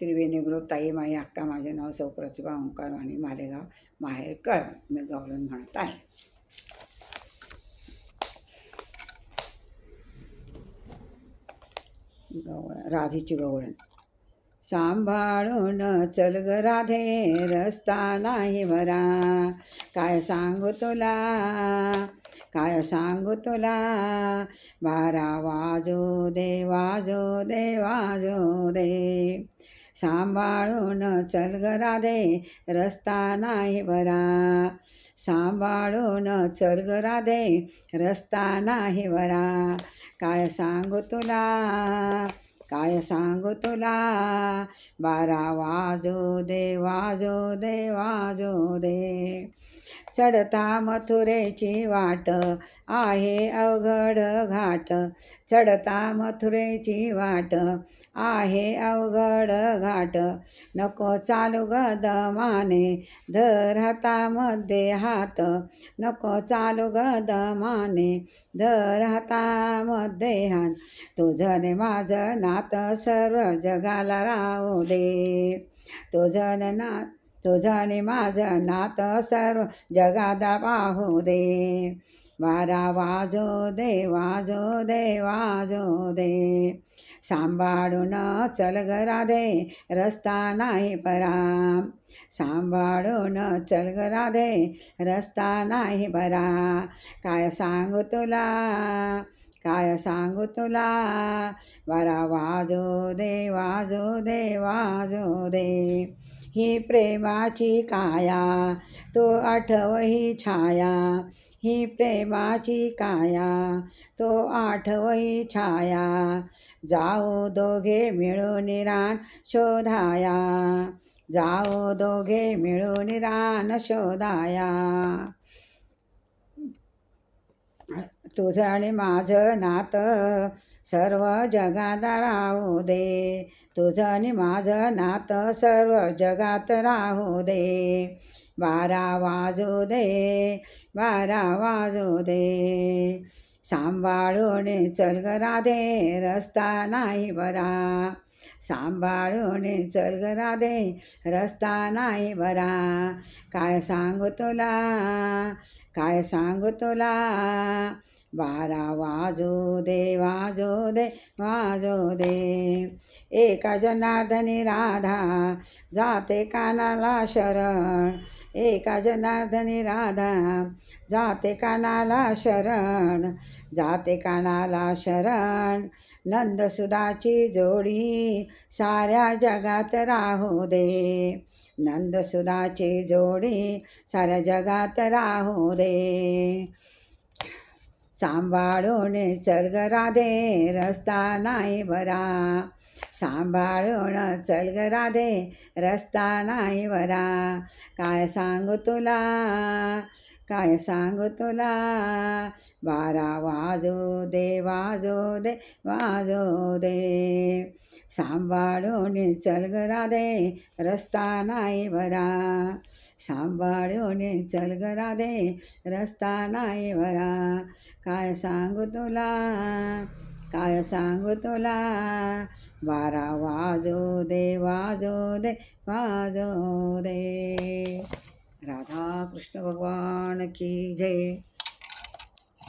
त्रिवेणी group ताई माई अक्का माझे नाव सौ प्रतिभा ओंकार वाणी मालेगाव माहेर कळण मी गवळण म्हणत आहे. राधेची गवळण. सांभाळून चल ग राधे रस्ता नाही बरा, काय सांगू तुला काय सांगू तुला, बारा वाजू दे वाजू दे वाजू दे. सांभाळून चल ग राधे रस्ता नाही बरा, सांभाळून चल ग राधे रस्ता नाही बरा, काय सांगू तुला काय सांगू तुला, बारा वाजू दे वाजू दे वाजू दे. चढता मथुरेची वाट आहे अवघड घाट, चढता मथुरेची वाट आहे अवघड घाट, नको चालू ग दमाने धर हातामध्ये हात, नको चालू ग दमाने धर हातामध्ये हात. तुझं ने माझं नातं सर्व जगाला राहू दे, तुझं आणि माझं नातं सर्व जगादा पाहू दे, बारा वाजू दे वाजू दे वाजू दे. सांभाळून चल ग राधे रस्ता नाही बरा, सांभाळून चल ग राधे रस्ता नाही बरा, काय सांगू तुला काय सांगू तुला, बारा वाजू दे वाजू दे वाजू दे. ही प्रेमाची काया तो आठव ही छाया, ही प्रेमाची काया तो आठव ही छाया, जाऊ दोघे मिळून रान शोधाया, जाऊ दोघे मिळून रान शोधाया. तुझं आणि माझं नातं सर्व जगात राहू दे, तुझं आणि माझं नातं सर्व जगात राहू दे, बारा वाजू दे बारा वाजू दे. सांभाळून चल ग राधे रस्ता नाही बरा, सांभाळून चल ग राधे रस्ता नाही बरा, काय सांगू तुला काय सांगू तुला, बारा वाजू दे वाजू दे वाजू दे. एका जनार्दनी राधा जाते कानाला शरण, एका जनार्दनी राधा जाते कानाला शरण, जाते कानाला शरण. नंदसुधाची जोडी साऱ्या जगात राहू दे, नंदसुधाची जोडी साऱ्या जगात राहू दे. सांभाळून चल ग राधे रस्ता नाही बरा, सांभाळून चल ग राधे रस्ता नाही बरा, काय सांगू तुला काय सांगू तुला, बारा वाजू दे वाजू दे वाजू दे. सांभाळून चल ग राधे रस्ता नाही बरा, सांभाळून चल ग राधे रस्ता नाही बरा, काय सांगू तुला काय सांगू तुला, बारा वाजू दे वाजू दे वाजू दे. राधा कृष्ण भगवान की जय.